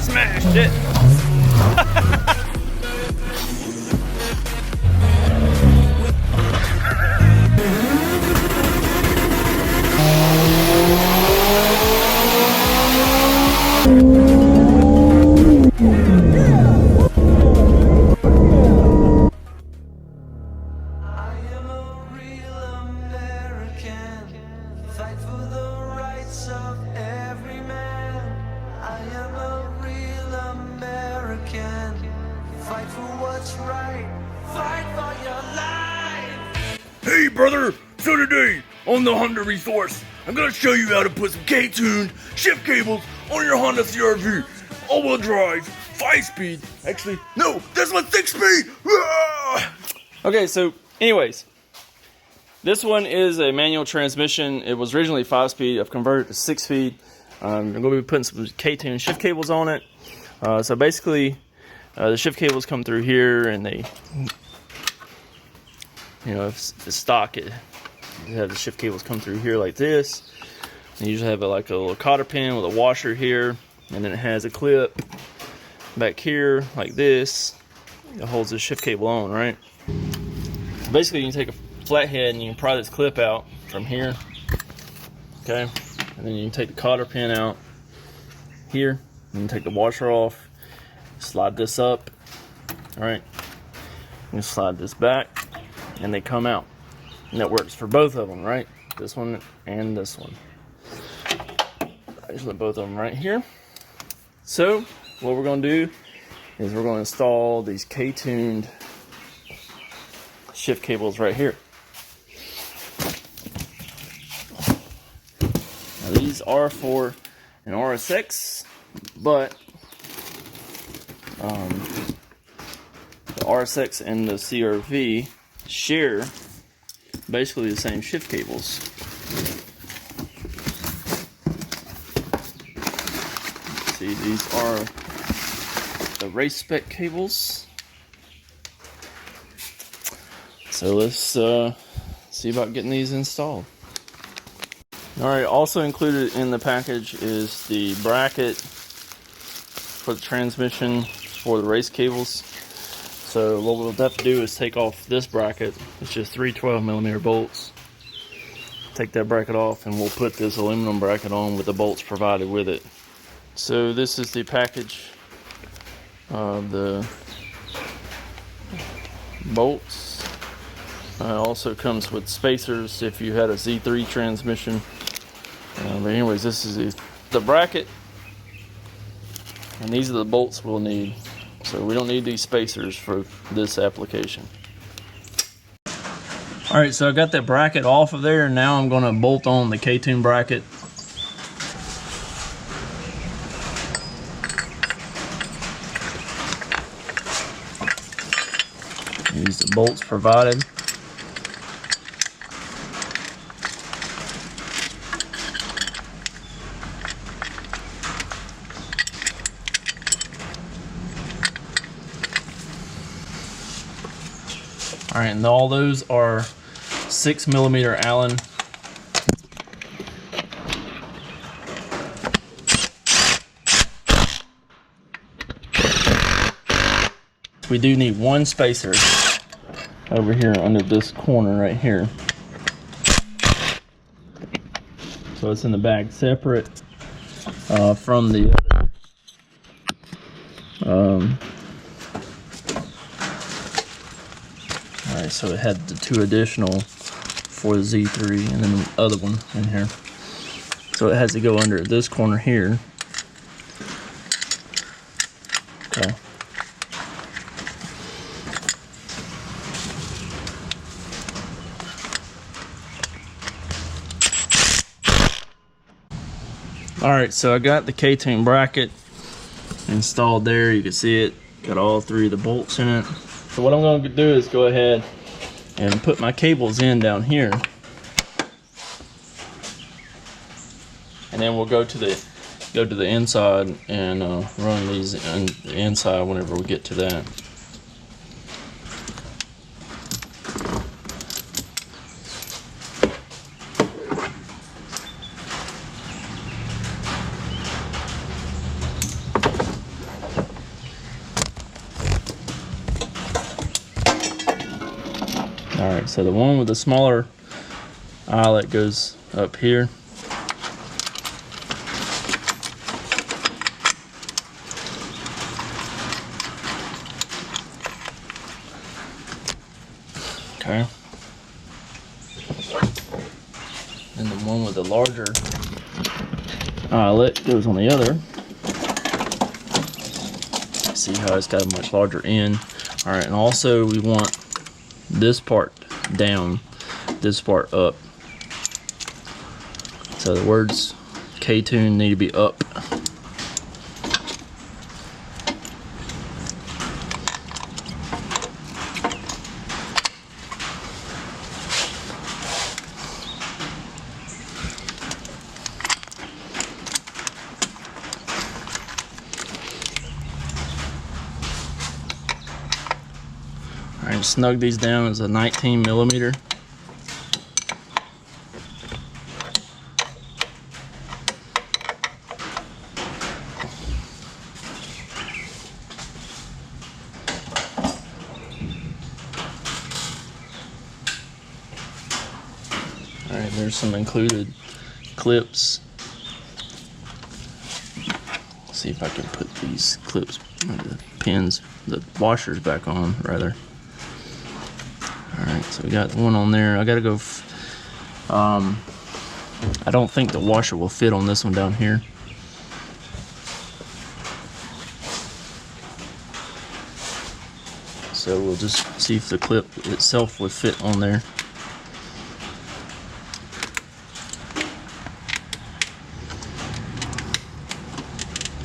Smashed it. Hey brother, so today on the Honda Resource, I'm gonna show you how to put some K-tuned shift cables on your Honda CRV. All-wheel drive, 5-speed. Actually, no, this one's 6-speed. Okay, so anyways, this one is a manual transmission. It was originally 5-speed. I've converted it to 6-speed. I'm going to be putting some K-tuned shift cables on it. So basically, the shift cables come through here, and they, you know, if the stock, you have the shift cables come through here like this. You usually have like a little cotter pin with a washer here, and then it has a clip back here like this that holds the shift cable on, right? So basically, you can take a flathead and you can pry this clip out from here, okay? And then you can take the cotter pin out here, and take the washer off, slide this up, all right? You slide this back, and they come out. And that works for both of them, right? This one and this one. I just put both of them right here. So what we're going to do is we're going to install these K-tuned shift cables right here. Now these are for an RSX, but the RSX and the CRV share basically the same shift cables. See, these are the race spec cables. So let's see about getting these installed. Alright, also included in the package is the bracket for the transmission for the race cables. So what we'll have to do is take off this bracket. It's just 3 12mm bolts. Take that bracket off, and we'll put this aluminum bracket on with the bolts provided with it. So this is the package of the bolts. Also comes with spacers if you had a Z3 transmission. But anyways, this is the bracket, and these are the bolts we'll need. So we don't need these spacers for this application. Alright, so I got that bracket off of there, and now I'm going to bolt on the K-tuned bracket. Use the bolts provided. Alright, and all those are 6mm Allen. We do need one spacer over here under this corner right here. So it's in the bag separate from the other. Alright, so it had the 2 additional for the Z3 and then the other one in here. So it has to go under this corner here. Okay. Alright, so I got the K-tuned bracket installed there. You can see it. Got all 3 of the bolts in it. So what I'm going to do is go ahead and put my cables in down here, and then we'll go to the inside and run these in the inside whenever we get to that. Alright, so the one with the smaller eyelet goes up here. Okay. And the one with the larger eyelet goes on the other. See how it's got a much larger end. Alright, and also we want this part down, this part up. So the words KTuned need to be up. Alright, snug these down as a 19mm. Alright, there's some included clips. Let's see if I can put these clips, the pins, the washers back on, rather. Alright, so we got one on there. I gotta go, I don't think the washer will fit on this one down here. So we'll just see if the clip itself would fit on there.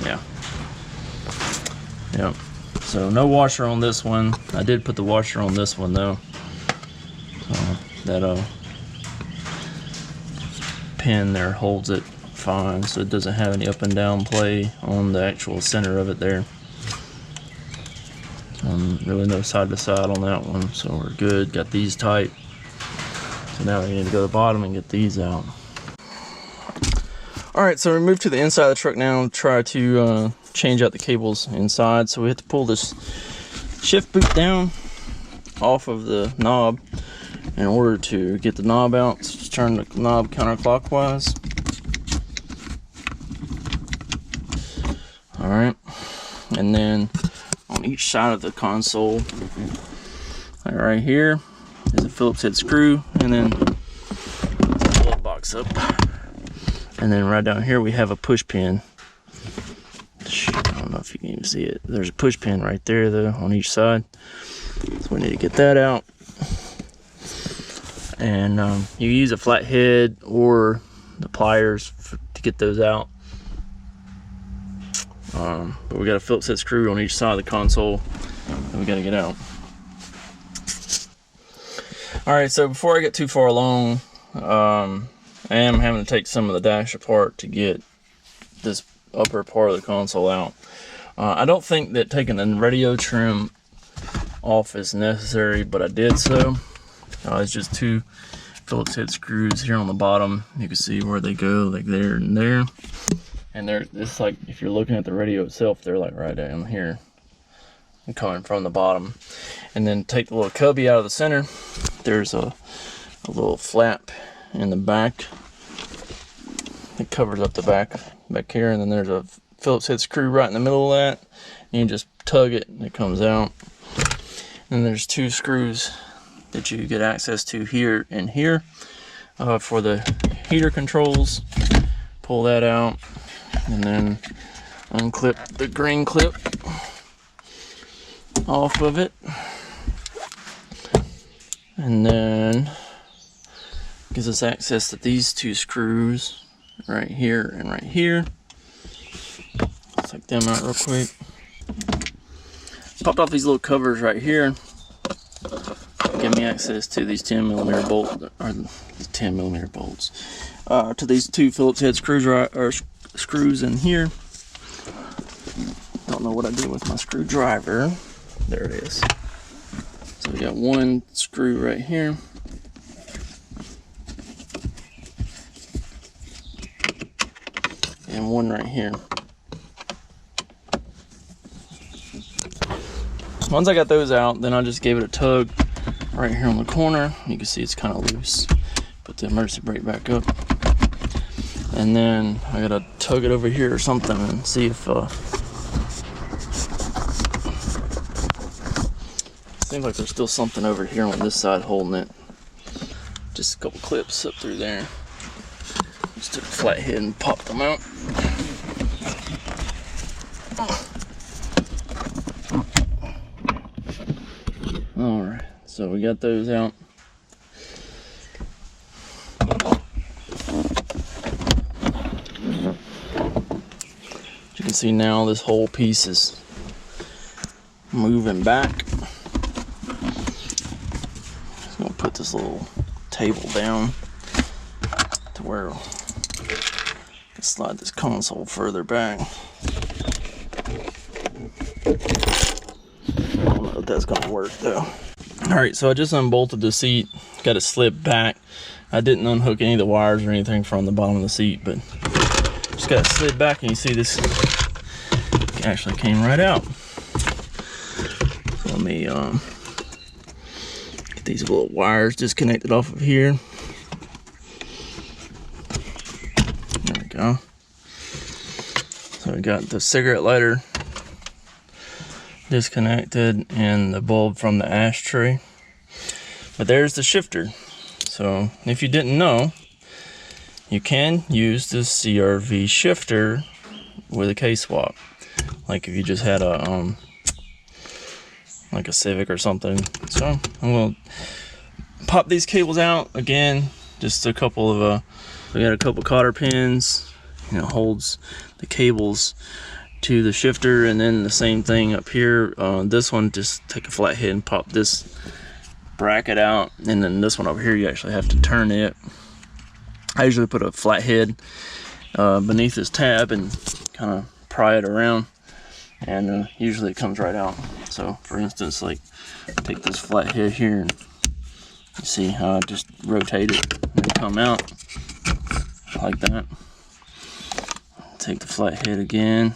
Yeah. Yep. So no washer on this one. I did put the washer on this one though. That pin there holds it fine, so it doesn't have any up and down play on the actual center of it there. Really no side to side on that one, so we're good. Got these tight. So now we need to go to the bottom and get these out. Alright, so we move to the inside of the truck now and try to change out the cables inside. So we have to pull this shift boot down off of the knob in order to get the knob out. So just turn the knob counterclockwise. Alright, and then on each side of the console, like right here, is a Phillips head screw, and then the glove box up. And then right down here we have a push pin. I don't know if you can even see it. There's a push pin right there though on each side. So we need to get that out. And you use a flathead or the pliers to get those out. But we got a Phillips head screw on each side of the console that we got to get out. Alright, so before I get too far along, I am having to take some of the dash apart to get this upper part of the console out. I don't think that taking the radio trim off is necessary, but I did so. It's just two Phillips head screws here on the bottom. You can see where they go, like there and there. And they're just like, if you're looking at the radio itself, they're like right down here and coming from the bottom. And then take the little cubby out of the center. There's a little flap in the back. It covers up the back here, and then there's a Phillips head screw right in the middle of that. You can just tug it and it comes out. And there's two screws that you get access to here and here for the heater controls. Pull that out and then unclip the green clip off of it, and then gives us access to these two screws right here and right here. Let's take them out real quick. Popped off these little covers right here. Give me access to these 10mm bolts, or 10mm bolts, to these two Phillips head screws screws in here. Don't know what I did with my screwdriver. There it is. So we got one screw right here. And one right here. Once I got those out, then I just gave it a tug right here on the corner. You can see it's kind of loose. Put the emergency brake back up. And then I gotta tug it over here or something and see if seems like there's still something over here on this side holding it. Just a couple clips up through there. Just took a flat head and popped them out. Alright, so we got those out. As you can see now, this whole piece is moving back. Just gonna put this little table down to where I can slide this console further back. I don't know if that's gonna work though. Alright, so I just unbolted the seat, got it slipped back. I didn't unhook any of the wires or anything from the bottom of the seat, but just got it slid back, and you see this actually came right out. So let me get these little wires disconnected off of here. There we go. So we got the cigarette lighter disconnected and the bulb from the ashtray. But there's the shifter. So if you didn't know, you can use the CRV shifter with a K-swap. Like if you just had a like a Civic or something. So I'm gonna pop these cables out again. Just a couple of we got a couple cotter pins, you know, holds the cables to the shifter, and then the same thing up here. This one, just take a flat head and pop this bracket out, and then this one over here you actually have to turn it. I usually put a flat head beneath this tab and kind of pry it around, and usually it comes right out. So for instance, like take this flat head here, and you see how I just rotate it and it come out like that. Take the flat head again.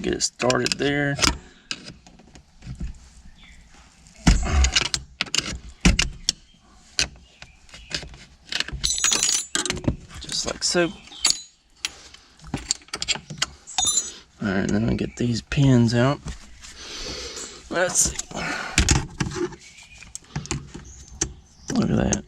Get it started there. Just like so. Alright, then I get these pins out. Let's see. Look at that.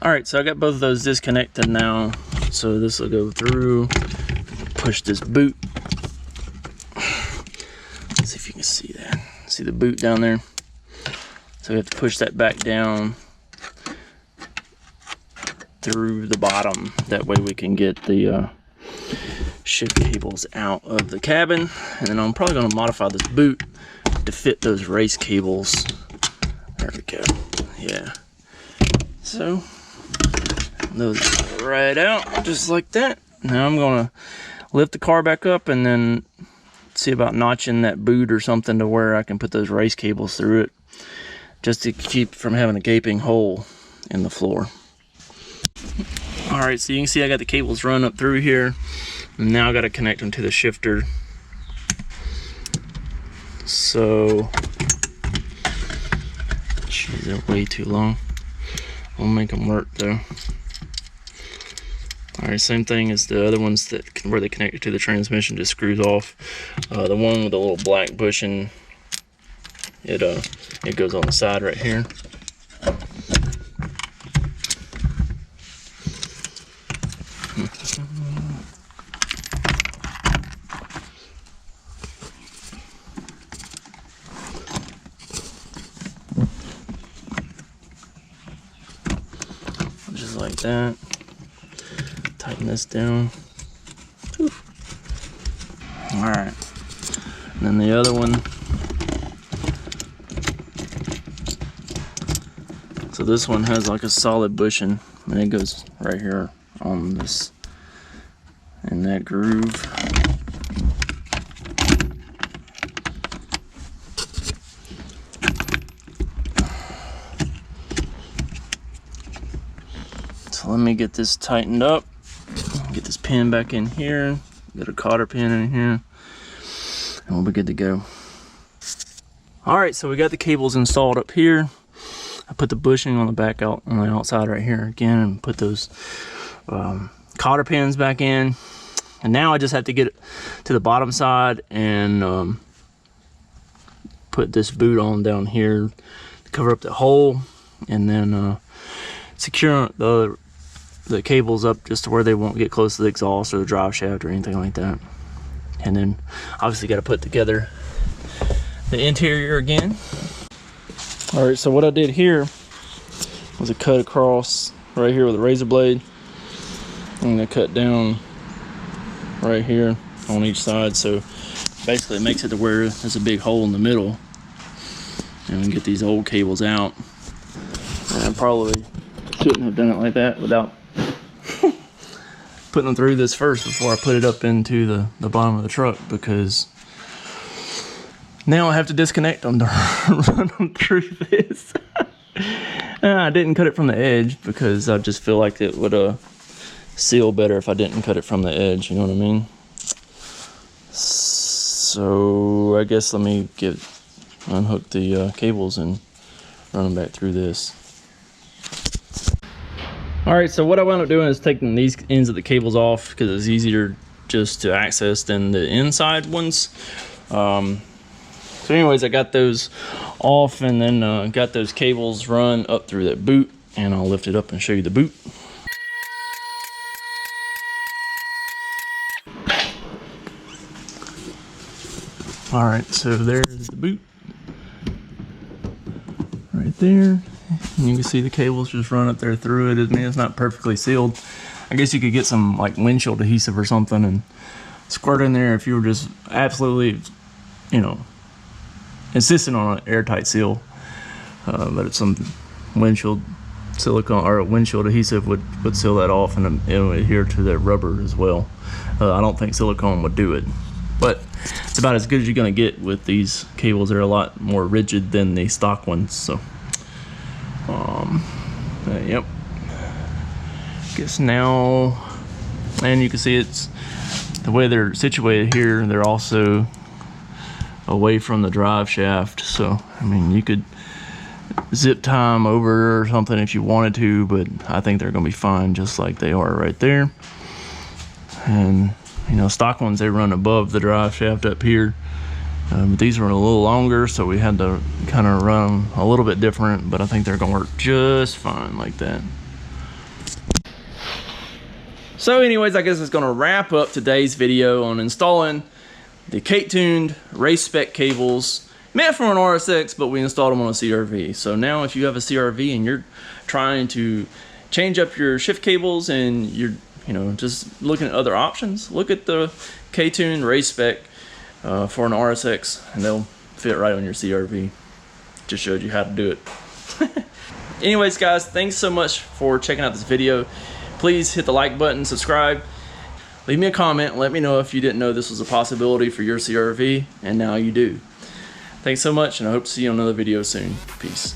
Alright, so I got both of those disconnected now. So this will go through, push this boot. Let's see if you can see that. See the boot down there? So we have to push that back down through the bottom. That way we can get the shift cables out of the cabin. And then I'm probably going to modify this boot to fit those race cables. There we go. Yeah. So those go right out just like that. Now I'm going to lift the car back up and then see about notching that boot or something to where I can put those race cables through it, just to keep from having a gaping hole in the floor. Alright, so you can see I got the cables run up through here. And now I got to connect them to the shifter. So, geez, they're way too long. We'll make them work though. Alright, same thing as the other ones that where they connect it to the transmission, just screws off. The one with the little black bushing, it goes on the side right here. Just like that. Tighten this down. Alright. And then the other one. So this one has like a solid bushing, and it goes right here on this, in that groove. So let me get this tightened up. Get this pin back in here. Get a cotter pin in here. And we'll be good to go. Alright, so we got the cables installed up here. I put the bushing on the back out on the outside right here again and put those cotter pins back in. And now I just have to get it to the bottom side and put this boot on down here to cover up the hole, and then secure the cables up just to where they won't get close to the exhaust or the drive shaft or anything like that. And then obviously got to put together the interior again. All right, so what I did here was a cut across right here with a razor blade. I'm gonna cut down right here on each side, so basically it makes it to where there's a big hole in the middle, and we can get these old cables out. And I probably shouldn't have done it like that without putting them through this first before I put it up into the bottom of the truck, because now I have to disconnect them to run them through this. I didn't cut it from the edge because I just feel like it would seal better if I didn't cut it from the edge, you know what I mean? So I guess let me unhook the cables and run them back through this. All right, so what I wound up doing is taking these ends of the cables off because it's easier just to access than the inside ones. So anyways, I got those off, and then got those cables run up through that boot, and I'll lift it up and show you the boot. All right, so there's the boot right there. And you can see the cables just run up there through it. I mean, it's not perfectly sealed. I guess you could get some like windshield adhesive or something and squirt in there if you were just absolutely, you know, insistent on an airtight seal. But it's some windshield silicone or windshield adhesive would seal that off, and it would adhere to the rubber as well. I don't think silicone would do it, but it's about as good as you're gonna get with these cables. They're a lot more rigid than the stock ones. So yep, guess now, and you can see it's the way they're situated here. They're also away from the drive shaft, so I mean, you could zip tie them over or something if you wanted to, but I think they're gonna be fine just like they are right there. And you know, stock ones, they run above the drive shaft up here, but these are a little longer, so we had to kind of run them a little bit different, but I think they're gonna work just fine like that. So anyways, I guess it's gonna wrap up today's video on installing the KTuned Race Spec cables, meant for an RSX, but we installed them on a CRV. So now if you have a CRV and you're trying to change up your shift cables and you're, you know, just looking at other options, look at the KTuned Race Spec for an RSX, and they'll fit right on your CRV. Just showed you how to do it. Anyways, guys, thanks so much for checking out this video. Please hit the like button, subscribe, leave me a comment, and let me know if you didn't know this was a possibility for your CRV, and now you do. Thanks so much, and I hope to see you on another video soon. Peace.